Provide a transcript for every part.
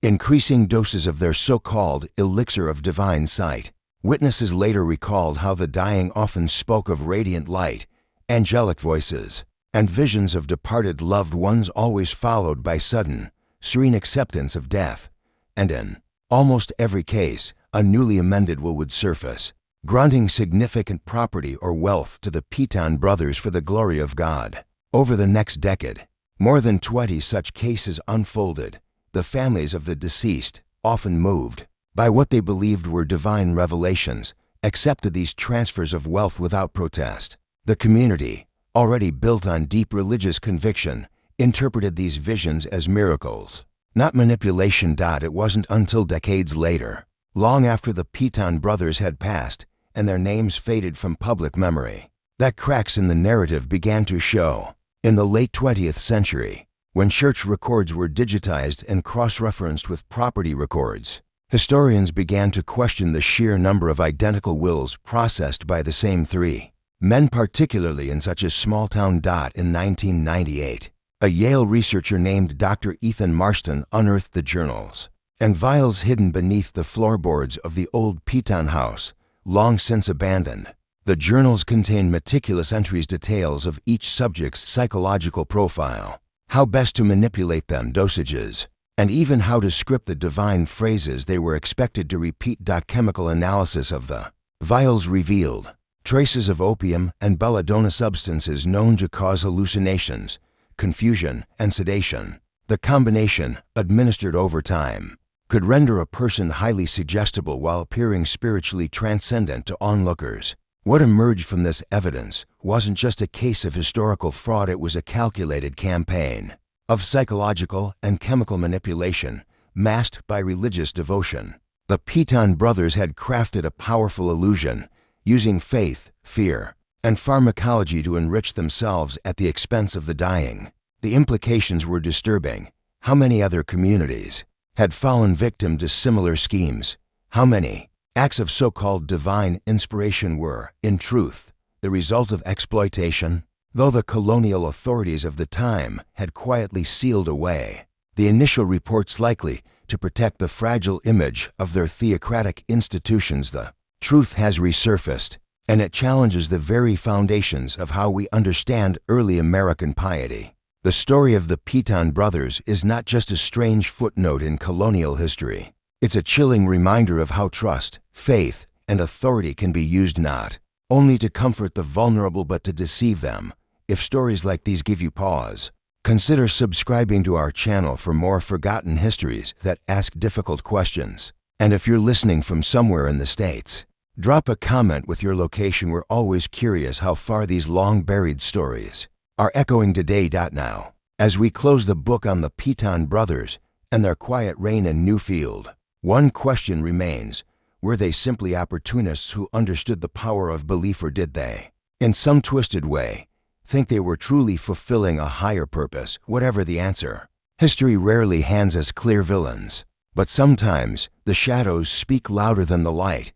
increasing doses of their so-called elixir of divine sight. Witnesses later recalled how the dying often spoke of radiant light, angelic voices, and visions of departed loved ones, always followed by sudden, serene acceptance of death. And in almost every case, a newly amended will would surface, granting significant property or wealth to the Pemberton brothers for the glory of God. Over the next decade, more than 20 such cases unfolded. The families of the deceased, often moved by what they believed were divine revelations, accepted these transfers of wealth without protest. The community, already built on deep religious conviction, interpreted these visions as miracles, not manipulation. It wasn't until decades later, long after the Pemberton brothers had passed and their names faded from public memory, that cracks in the narrative began to show. In the late 20th century, when church records were digitized and cross-referenced with property records, historians began to question the sheer number of identical wills processed by the same three men, particularly in such a small town. In 1998, a Yale researcher named Dr. Ethan Marston unearthed the journals and vials hidden beneath the floorboards of the old Pemberton house, long since abandoned. The journals contain meticulous entries, details of each subject's psychological profile, how best to manipulate them, dosages, and even how to script the divine phrases they were expected to repeat. Chemical analysis of the vials revealed traces of opium and belladonna, substances known to cause hallucinations, confusion, and sedation. The combination, administered over time, could render a person highly suggestible while appearing spiritually transcendent to onlookers. What emerged from this evidence wasn't just a case of historical fraud, it was a calculated campaign of psychological and chemical manipulation masked by religious devotion. The Pemberton brothers had crafted a powerful illusion, using faith, fear, and pharmacology to enrich themselves at the expense of the dying. The implications were disturbing. How many other communities had fallen victim to similar schemes? How many acts of so-called divine inspiration were, in truth, the result of exploitation? Though the colonial authorities of the time had quietly sealed away the initial reports likely to protect the fragile image of their theocratic institutions, the truth has resurfaced, and it challenges the very foundations of how we understand early American piety. The story of the Pemberton brothers is not just a strange footnote in colonial history. It's a chilling reminder of how trust, faith, and authority can be used not only to comfort the vulnerable but to deceive them. If stories like these give you pause, consider subscribing to our channel for more forgotten histories that ask difficult questions. And if you're listening from somewhere in the States, drop a comment with your location. We're always curious how far these long-buried stories are echoing today. Now, as we close the book on the Pemberton brothers and their quiet reign in Newfield, one question remains: were they simply opportunists who understood the power of belief, or did they, in some twisted way, think they were truly fulfilling a higher purpose? Whatever the answer, history rarely hands us clear villains, but sometimes the shadows speak louder than the light.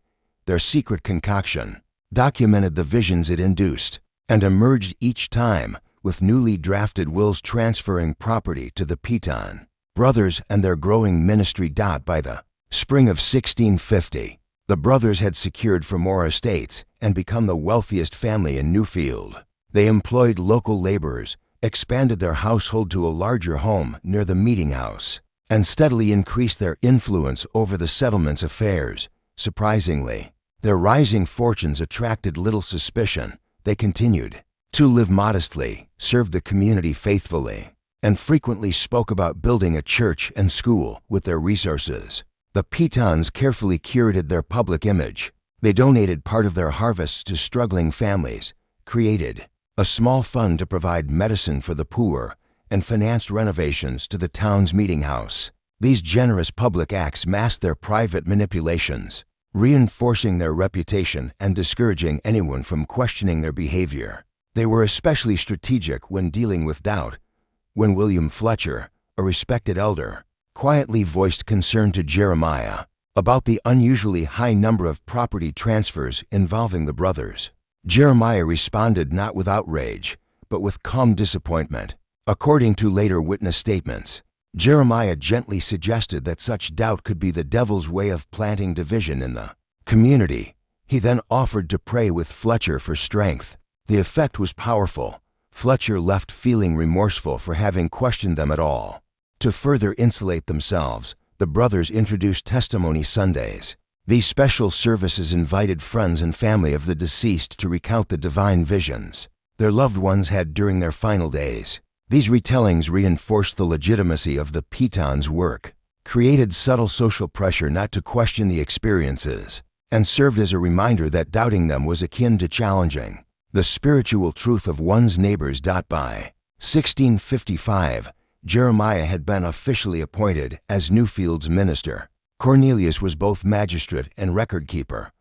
Their secret concoction documented the visions it induced and emerged each time with newly drafted wills transferring property to the Pemberton brothers and their growing ministry. By the spring of 1650, the brothers had secured for more estates and become the wealthiest family in Newfield. They employed local laborers, expanded their household to a larger home near the meeting house, and steadily increased their influence over the settlement's affairs. Surprisingly, their rising fortunes attracted little suspicion. They continued to live modestly, served the community faithfully, and frequently spoke about building a church and school with their resources. The Pembertons carefully curated their public image. They donated part of their harvests to struggling families, created a small fund to provide medicine for the poor, and financed renovations to the town's meeting house. These generous public acts masked their private manipulations, reinforcing their reputation and discouraging anyone from questioning their behavior. They were especially strategic when dealing with doubt. When William Fletcher, a respected elder, quietly voiced concern to Jeremiah about the unusually high number of property transfers involving the brothers, Jeremiah responded not with outrage, but with calm disappointment. According to later witness statements, Jeremiah gently suggested that such doubt could be the devil's way of planting division in the community. He then offered to pray with Fletcher for strength. The effect was powerful. Fletcher left feeling remorseful for having questioned them at all. To further insulate themselves, the brothers introduced Testimony Sundays. These special services invited friends and family of the deceased to recount the divine visions their loved ones had during their final days. These retellings reinforced the legitimacy of the Pembertons' work, created subtle social pressure not to question the experiences, and served as a reminder that doubting them was akin to challenging the spiritual truth of one's neighbors. By 1655, Jeremiah had been officially appointed as Newfield's minister. Cornelius was both magistrate and record keeper.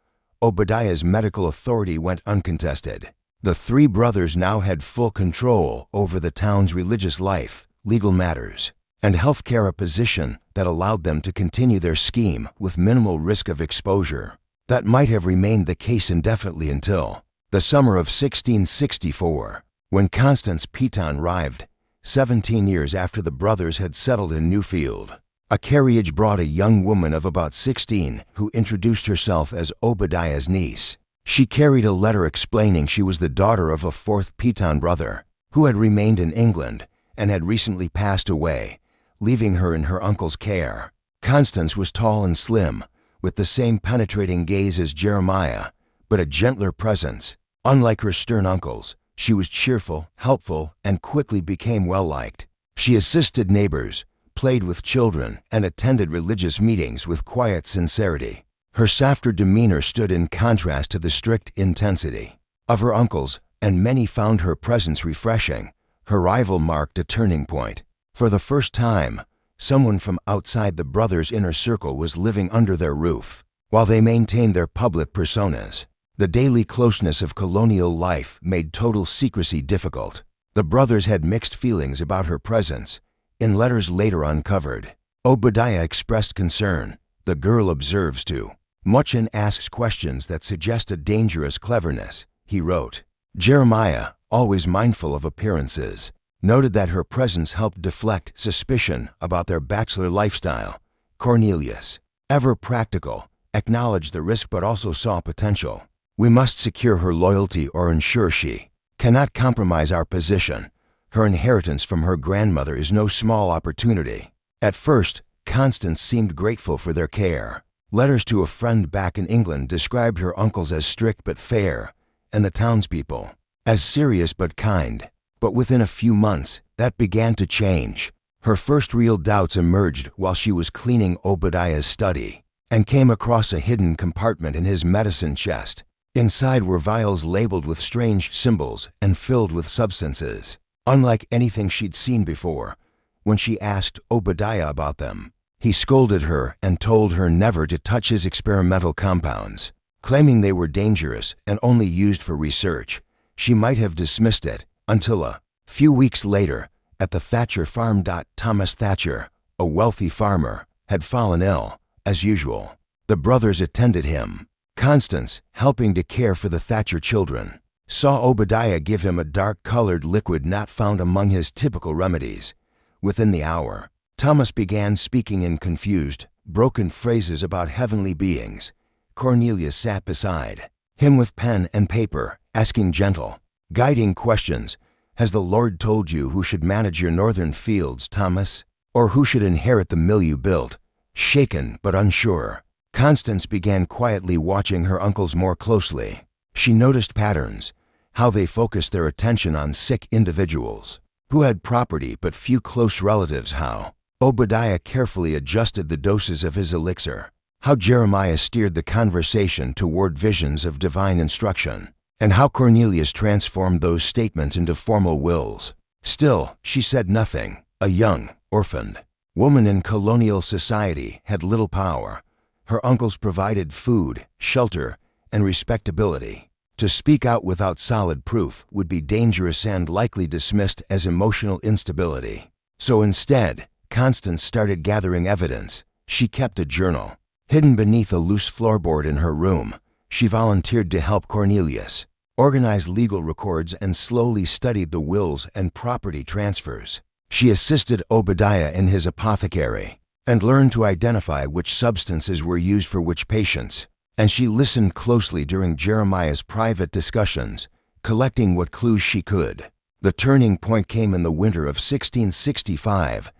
Obadiah's medical authority went uncontested. The three brothers now had full control over the town's religious life, legal matters, and healthcare, a position that allowed them to continue their scheme with minimal risk of exposure. That might have remained the case indefinitely until the summer of 1664, when Constance Pemberton arrived, 17 years after the brothers had settled in Newfield. A carriage brought a young woman of about 16 who introduced herself as Obadiah's niece. She carried a letter explaining she was the daughter of a fourth Pemberton brother who had remained in England and had recently passed away, leaving her in her uncle's care. Constance was tall and slim, with the same penetrating gaze as Jeremiah, but a gentler presence. Unlike her stern uncles, she was cheerful, helpful, and quickly became well-liked. She assisted neighbors, played with children, and attended religious meetings with quiet sincerity. Her softer demeanor stood in contrast to the strict intensity of her uncles, and many found her presence refreshing. Her arrival marked a turning point. For the first time, someone from outside the brothers' inner circle was living under their roof, while they maintained their public personas. The daily closeness of colonial life made total secrecy difficult. The brothers had mixed feelings about her presence. In letters later uncovered, Obadiah expressed concern. The girl observes too much and asks questions that suggest a dangerous cleverness, he wrote. Jeremiah, always mindful of appearances, noted that her presence helped deflect suspicion about their bachelor lifestyle. Cornelius, ever practical, acknowledged the risk but also saw potential. We must secure her loyalty or ensure she cannot compromise our position. Her inheritance from her grandmother is no small opportunity. At first, Constance seemed grateful for their care. Letters to a friend back in England described her uncles as strict but fair, and the townspeople as serious but kind. But within a few months, that began to change. Her first real doubts emerged while she was cleaning Obadiah's study, and came across a hidden compartment in his medicine chest. Inside were vials labeled with strange symbols and filled with substances, unlike anything she'd seen before. When she asked Obadiah about them, he scolded her and told her never to touch his experimental compounds, claiming they were dangerous and only used for research. She might have dismissed it until a few weeks later, at the Thatcher farm. Thomas Thatcher, a wealthy farmer, had fallen ill. As usual, the brothers attended him. Constance, helping to care for the Thatcher children, saw Obadiah give him a dark-colored liquid not found among his typical remedies. Within the hour, Thomas began speaking in confused, broken phrases about heavenly beings. Cornelius sat beside him with pen and paper, asking gentle, guiding questions. Has the Lord told you who should manage your northern fields, Thomas? Or who should inherit the mill you built? Shaken but unsure, Constance began quietly watching her uncles more closely. She noticed patterns, how they focused their attention on sick individuals who had property but few close relatives, how Obadiah carefully adjusted the doses of his elixir, how Jeremiah steered the conversation toward visions of divine instruction, and how Cornelius transformed those statements into formal wills. Still, she said nothing. A young, orphaned woman in colonial society had little power. Her uncles provided food, shelter, and respectability. To speak out without solid proof would be dangerous and likely dismissed as emotional instability. So instead, Constance started gathering evidence. She kept a journal. Hidden beneath a loose floorboard in her room, she volunteered to help Cornelius organize legal records and slowly studied the wills and property transfers. She assisted Obadiah in his apothecary and learned to identify which substances were used for which patients, and she listened closely during Jeremiah's private discussions, collecting what clues she could. The turning point came in the winter of 1665.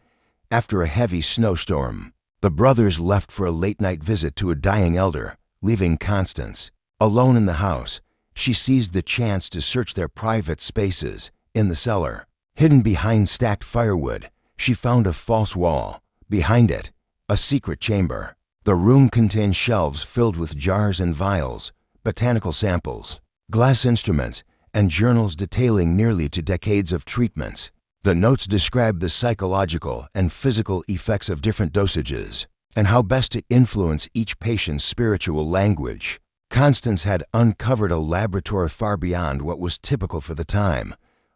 After a heavy snowstorm, the brothers left for a late-night visit to a dying elder, leaving Constance. Alone in the house, she seized the chance to search their private spaces. In the cellar, hidden behind stacked firewood, she found a false wall. Behind it, a secret chamber. The room contained shelves filled with jars and vials, botanical samples, glass instruments, and journals detailing nearly 2 decades of treatments. The notes described the psychological and physical effects of different dosages and how best to influence each patient's spiritual language. Constance had uncovered a laboratory far beyond what was typical for the time.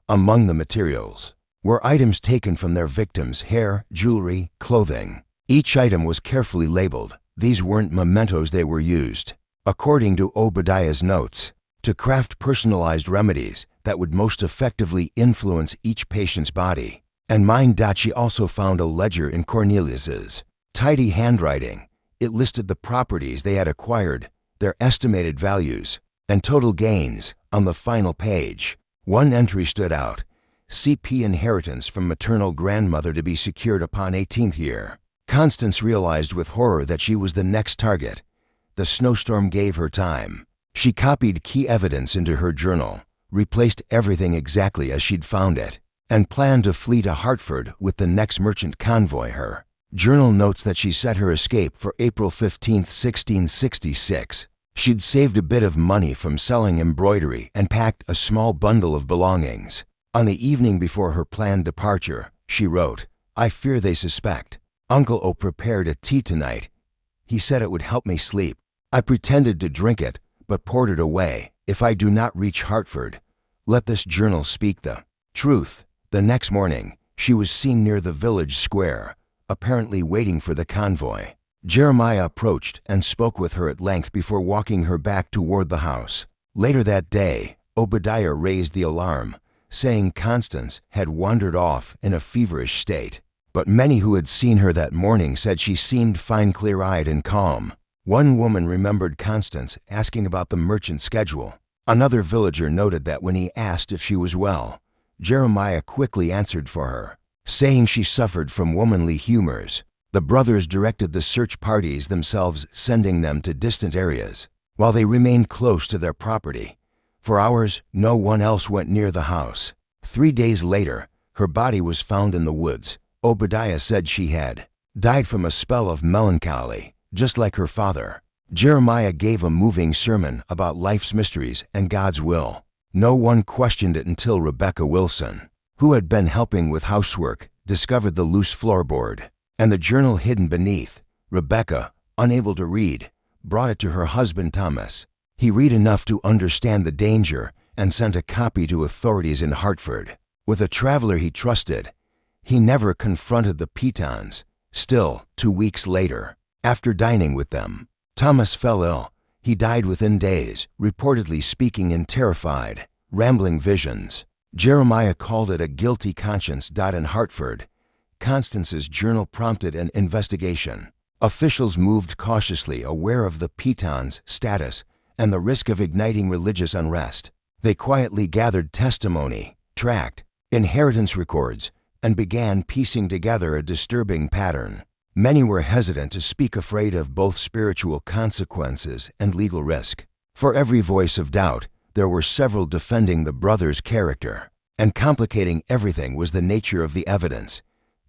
Among the materials were items taken from their victims' hair, jewelry, clothing. Each item was carefully labeled. These weren't mementos, they were used, according to Obadiah's notes, to craft personalized remedies that would most effectively influence each patient's body and mind. She also found a ledger in Cornelius's tidy handwriting. It listed the properties they had acquired, their estimated values, and total gains. On the final page, one entry stood out: CP inheritance from maternal grandmother to be secured upon 18th year. Constance realized with horror that she was the next target. The snowstorm gave her time. She copied key evidence into her journal, replaced everything exactly as she'd found it, and planned to flee to Hartford with the next merchant convoy. Her journal notes that she set her escape for April 15, 1666. She'd saved a bit of money from selling embroidery and packed a small bundle of belongings. On the evening before her planned departure, she wrote, "I fear they suspect. Uncle O prepared a tea tonight. He said it would help me sleep. I pretended to drink it, but poured it away. If I do not reach Hartford, let this journal speak the truth." The next morning, she was seen near the village square, apparently waiting for the convoy. Jeremiah approached and spoke with her at length before walking her back toward the house. Later that day, Obadiah raised the alarm, saying Constance had wandered off in a feverish state. But many who had seen her that morning said she seemed fine, clear-eyed, and calm. One woman remembered Constance asking about the merchant schedule. Another villager noted that when he asked if she was well, Jeremiah quickly answered for her, saying she suffered from womanly humors. The brothers directed the search parties themselves, sending them to distant areas, while they remained close to their property. For hours, no one else went near the house. 3 days later, her body was found in the woods. Obadiah said she had died from a spell of melancholy, just like her father. Jeremiah gave a moving sermon about life's mysteries and God's will. No one questioned it until Rebecca Wilson, who had been helping with housework, discovered the loose floorboard and the journal hidden beneath. Rebecca, unable to read, brought it to her husband Thomas. He read enough to understand the danger and sent a copy to authorities in Hartford. With a traveler he trusted, he never confronted the Pembertons. Still, 2 weeks later, after dining with them, Thomas fell ill. He died within days, reportedly speaking in terrified, rambling visions. Jeremiah called it a guilty conscience. In Hartford, Constance's journal prompted an investigation. Officials moved cautiously, aware of the Pembertons' status and the risk of igniting religious unrest. They quietly gathered testimony, tracked inheritance records, and began piecing together a disturbing pattern. Many were hesitant to speak, afraid of both spiritual consequences and legal risk. For every voice of doubt, there were several defending the brothers' character. And complicating everything was the nature of the evidence.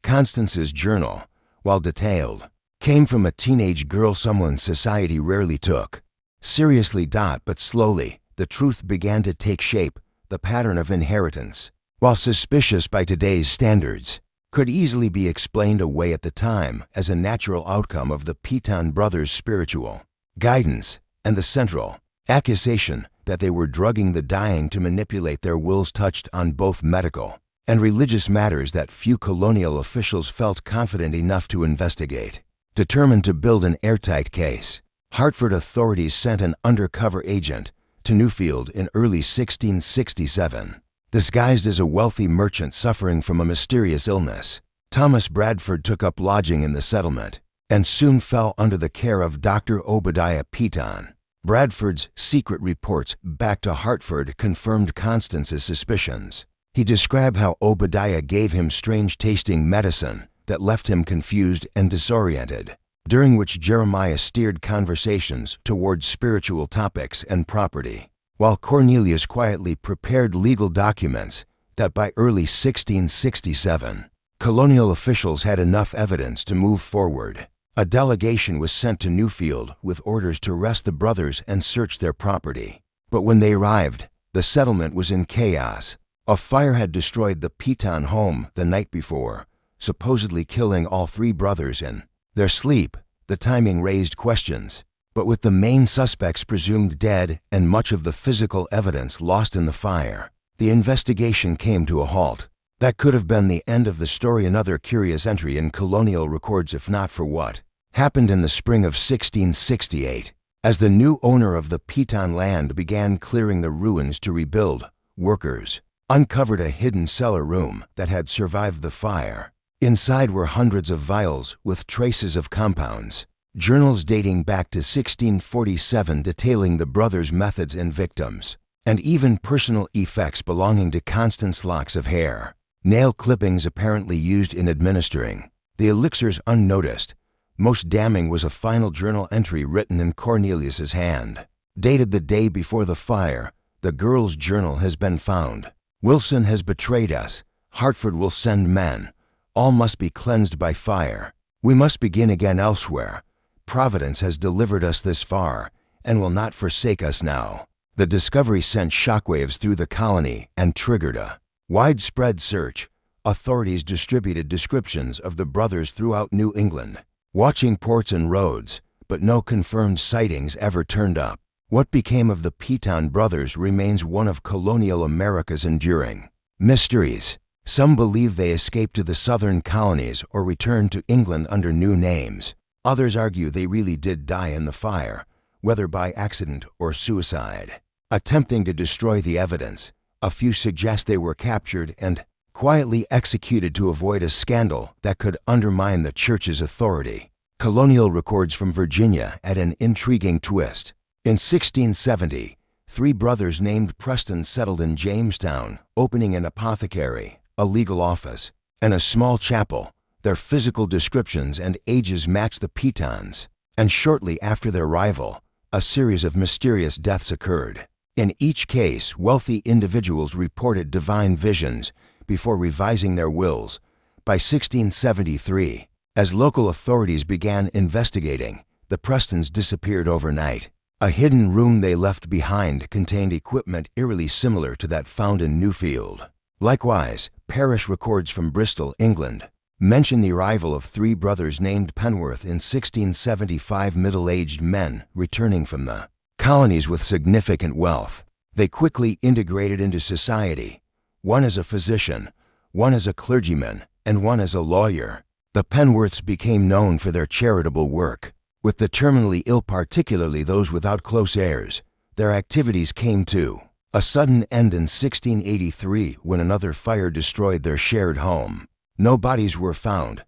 Constance's journal, while detailed, came from a teenage girl someone society rarely took seriously. But slowly, the truth began to take shape. The pattern of inheritance, while suspicious by today's standards, could easily be explained away at the time as a natural outcome of the Pemberton brothers' spiritual guidance and the central accusation that they were drugging the dying to manipulate their wills touched on both medical and religious matters that few colonial officials felt confident enough to investigate. Determined to build an airtight case, Hartford authorities sent an undercover agent to Newfield in early 1667. disguised as a wealthy merchant suffering from a mysterious illness. Thomas Bradford took up lodging in the settlement and soon fell under the care of Dr. Obadiah Pemberton. Bradford's secret reports back to Hartford confirmed Constance's suspicions. He described how Obadiah gave him strange-tasting medicine that left him confused and disoriented, during which Jeremiah steered conversations towards spiritual topics and property, while Cornelius quietly prepared legal documents that by early 1667, colonial officials had enough evidence to move forward. A delegation was sent to Newfield with orders to arrest the brothers and search their property. But when they arrived, the settlement was in chaos. A fire had destroyed the Pemberton home the night before, supposedly killing all three brothers in their sleep. The timing raised questions, but with the main suspects presumed dead and much of the physical evidence lost in the fire, the investigation came to a halt. That could have been the end of the story, another curious entry in colonial records, if not for what happened in the spring of 1668. As the new owner of the Pemberton land began clearing the ruins to rebuild, workers uncovered a hidden cellar room that had survived the fire. Inside were hundreds of vials with traces of compounds, journals dating back to 1647 detailing the brothers' methods and victims, and even personal effects belonging to Constance's locks of hair. Nail clippings apparently used in administering the elixirs unnoticed. Most damning was a final journal entry written in Cornelius's hand, dated the day before the fire. The girl's journal has been found. Wilson has betrayed us. Hartford will send men. All must be cleansed by fire. We must begin again elsewhere. Providence has delivered us this far and will not forsake us now. The discovery sent shockwaves through the colony and triggered a widespread search. Authorities distributed descriptions of the brothers throughout New England, watching ports and roads, but no confirmed sightings ever turned up. What became of the Pemberton brothers remains one of colonial America's enduring mysteries. Some believe they escaped to the southern colonies or returned to England under new names. Others argue they really did die in the fire, whether by accident or suicide. Attempting to destroy the evidence, a few suggest they were captured and quietly executed to avoid a scandal that could undermine the church's authority. Colonial records from Virginia add an intriguing twist. In 1670, three brothers named Preston settled in Jamestown, opening an apothecary, a legal office, and a small chapel. Their physical descriptions and ages match the Pembertons, and shortly after their arrival, a series of mysterious deaths occurred. In each case, wealthy individuals reported divine visions before revising their wills. By 1673, as local authorities began investigating, the Prestons disappeared overnight. A hidden room they left behind contained equipment eerily similar to that found in Newfield. Likewise, parish records from Bristol, England, mention the arrival of three brothers named Penworth in 1675, middle-aged men returning from the colonies with significant wealth. They quickly integrated into society, one as a physician, one as a clergyman, and one as a lawyer. The Penworths became known for their charitable work. With the terminally ill, particularly those without close heirs, their activities came to a sudden end in 1683 when another fire destroyed their shared home. No bodies were found.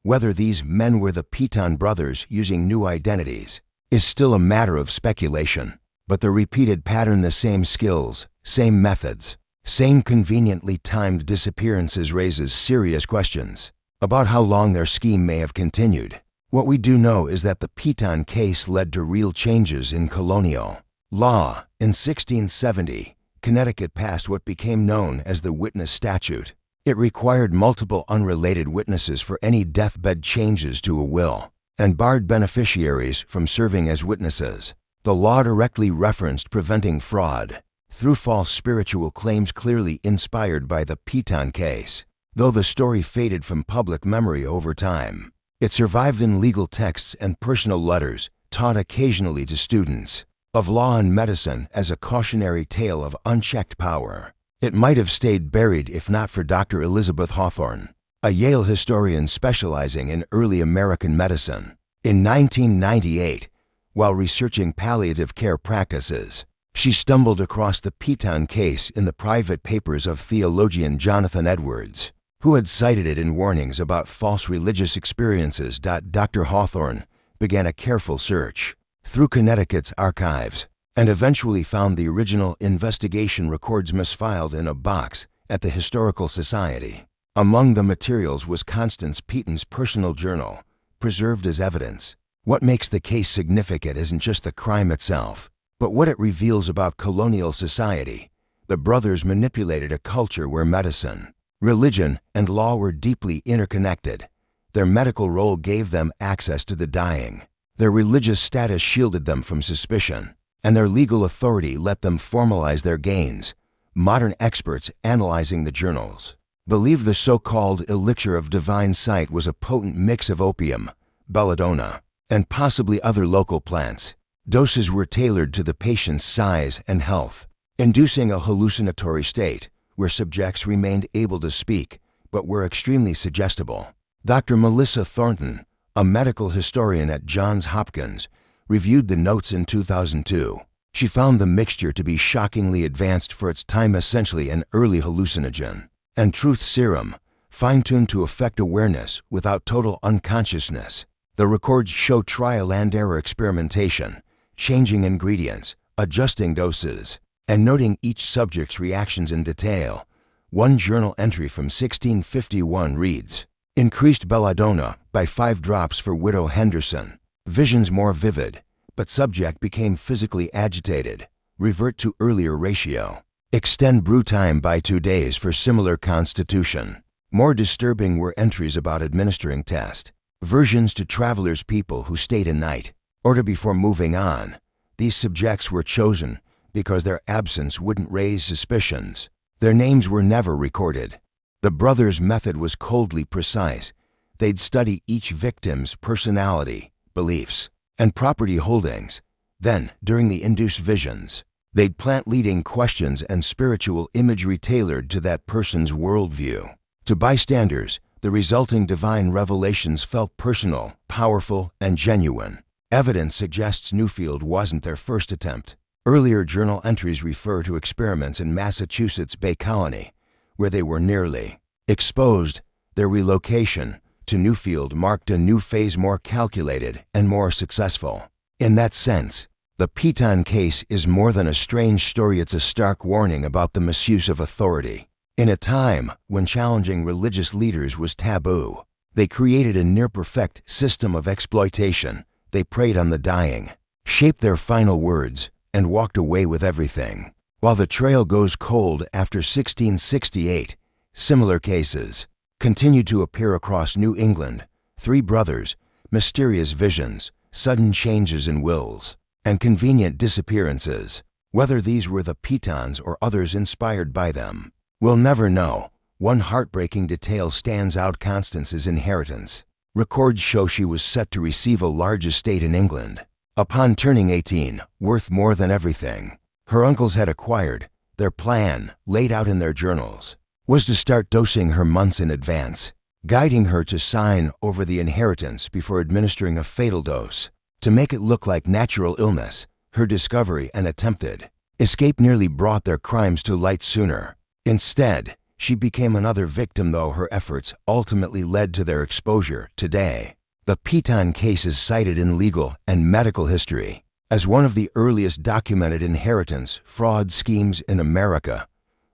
Whether these men were the Pemberton brothers using new identities is still a matter of speculation, but the repeated pattern, the same skills, same methods, same conveniently timed disappearances, raises serious questions about how long their scheme may have continued. What we do know is that the Pemberton case led to real changes in colonial law. In 1670, Connecticut passed what became known as the Witness Statute. It required multiple unrelated witnesses for any deathbed changes to a will, and barred beneficiaries from serving as witnesses. The law directly referenced preventing fraud through false spiritual claims, clearly inspired by the Pemberton case. Though the story faded from public memory over time, it survived in legal texts and personal letters taught occasionally to students of law and medicine as a cautionary tale of unchecked power. It might have stayed buried if not for Dr. Elizabeth Hawthorne, a Yale historian specializing in early American medicine. In 1998, while researching palliative care practices, She stumbled across the Pemberton case in the private papers of theologian Jonathan Edwards, who had cited it in warnings about false religious experiences. Dr. Hawthorne began a careful search through Connecticut's archives and eventually found the original investigation records misfiled in a box at the Historical Society. Among the materials was Constance Peaton's personal journal, preserved as evidence. What makes the case significant isn't just the crime itself, but what it reveals about colonial society. The brothers manipulated a culture where medicine, religion, and law were deeply interconnected. Their medical role gave them access to the dying. Their religious status shielded them from suspicion, and their legal authority let them formalize their gains. Modern experts analyzing the journals believe the so-called elixir of divine sight was a potent mix of opium, belladonna, and possibly other local plants. Doses were tailored to the patient's size and health, inducing a hallucinatory state where subjects remained able to speak but were extremely suggestible. Dr. Melissa Thornton, a medical historian at Johns Hopkins, reviewed the notes in 2002. She found the mixture to be shockingly advanced for its time, essentially an early hallucinogen, and truth serum, fine-tuned to affect awareness without total unconsciousness. The records show trial-and-error experimentation, changing ingredients, adjusting doses, and noting each subject's reactions in detail. One journal entry from 1651 reads, "Increased belladonna by 5 drops for Widow Henderson. Visions more vivid, but subject became physically agitated. Revert to earlier ratio. Extend brew time by 2 days for similar constitution." More disturbing were entries about administering test versions to travelers, people who stayed a night, or before moving on. These subjects were chosen because their absence wouldn't raise suspicions. Their names were never recorded. The brothers' method was coldly precise. They'd study each victim's personality, beliefs, and property holdings. Then, during the induced visions, they'd plant leading questions and spiritual imagery tailored to that person's worldview. To bystanders, the resulting divine revelations felt personal, powerful, and genuine. Evidence suggests Newfield wasn't their first attempt. Earlier journal entries refer to experiments in Massachusetts Bay Colony, where they were nearly exposed. Their relocation to Newfield marked a new phase, more calculated and more successful. In that sense, the Pemberton case is more than a strange story, it's a stark warning about the misuse of authority. In a time when challenging religious leaders was taboo, they created a near-perfect system of exploitation. They preyed on the dying, shaped their final words, and walked away with everything. While the trail goes cold after 1668, similar cases continued to appear across New England. 3 brothers, mysterious visions, sudden changes in wills, and convenient disappearances. Whether these were the Pembertons or others inspired by them, we'll never know. One heartbreaking detail stands out: Constance's inheritance. Records show she was set to receive a large estate in England upon turning 18, worth more than everything her uncles had acquired. Their plan, laid out in their journals, was to start dosing her months in advance, guiding her to sign over the inheritance before administering a fatal dose. To make it look like natural illness, her discovery and attempted escape nearly brought their crimes to light sooner. Instead, she became another victim, though her efforts ultimately led to their exposure. Today, the Pemberton case is cited in legal and medical history as one of the earliest documented inheritance fraud schemes in America.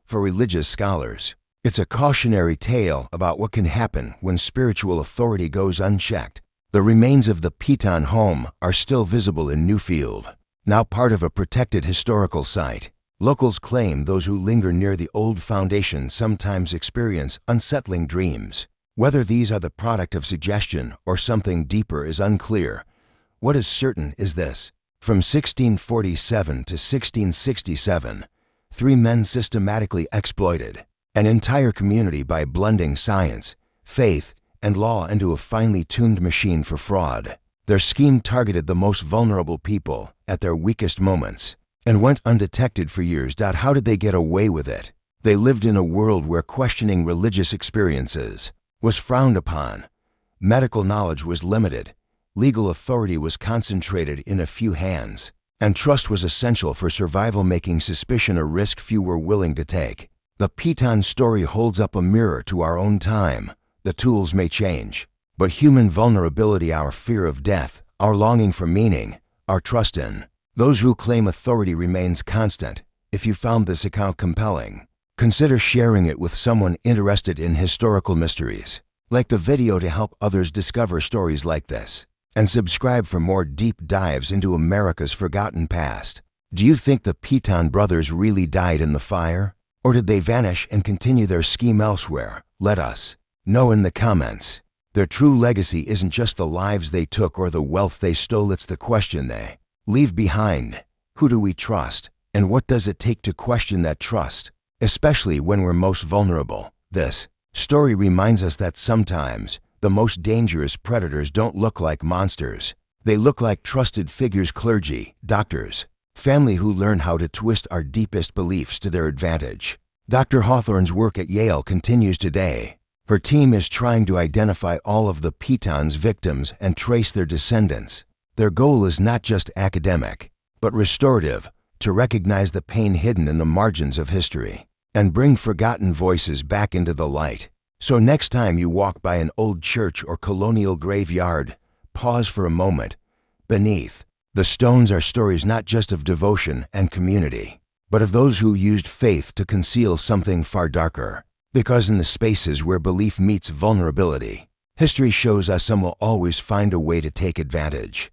For religious scholars, it's a cautionary tale about what can happen when spiritual authority goes unchecked. The remains of the Pemberton home are still visible in Newfield, now part of a protected historical site. Locals claim those who linger near the old foundation sometimes experience unsettling dreams. Whether these are the product of suggestion or something deeper is unclear. What is certain is this: from 1647 to 1667, 3 men systematically exploited an entire community by blending science, faith, and law into a finely tuned machine for fraud. Their scheme targeted the most vulnerable people at their weakest moments and went undetected for years. How did they get away with it? They lived in a world where questioning religious experiences was frowned upon. Medical knowledge was limited. Legal authority was concentrated in a few hands. and trust was essential for survival, making suspicion a risk few were willing to take. The Pemberton story holds up a mirror to our own time. The tools may change, but human vulnerability, our fear of death, our longing for meaning, our trust in those who claim authority remains constant. If you found this account compelling, consider sharing it with someone interested in historical mysteries. Like the video to help others discover stories like this, and subscribe for more deep dives into America's forgotten past. Do you think the Pemberton brothers really died in the fire? Or did they vanish and continue their scheme elsewhere? Let us know in the comments. Their true legacy isn't just the lives they took or the wealth they stole, it's the question they leave behind. Who do we trust? And what does it take to question that trust, especially when we're most vulnerable? This story reminds us that sometimes the most dangerous predators don't look like monsters. They look like trusted figures, clergy, doctors, family who learn how to twist our deepest beliefs to their advantage. Dr. Hawthorne's work at Yale continues today. Her team is trying to identify all of the Pembertons' victims and trace their descendants. Their goal is not just academic, but restorative, to recognize the pain hidden in the margins of history and bring forgotten voices back into the light. So next time you walk by an old church or colonial graveyard, pause for a moment. Beneath the stones are stories not just of devotion and community, but of those who used faith to conceal something far darker. Because in the spaces where belief meets vulnerability, history shows us some will always find a way to take advantage.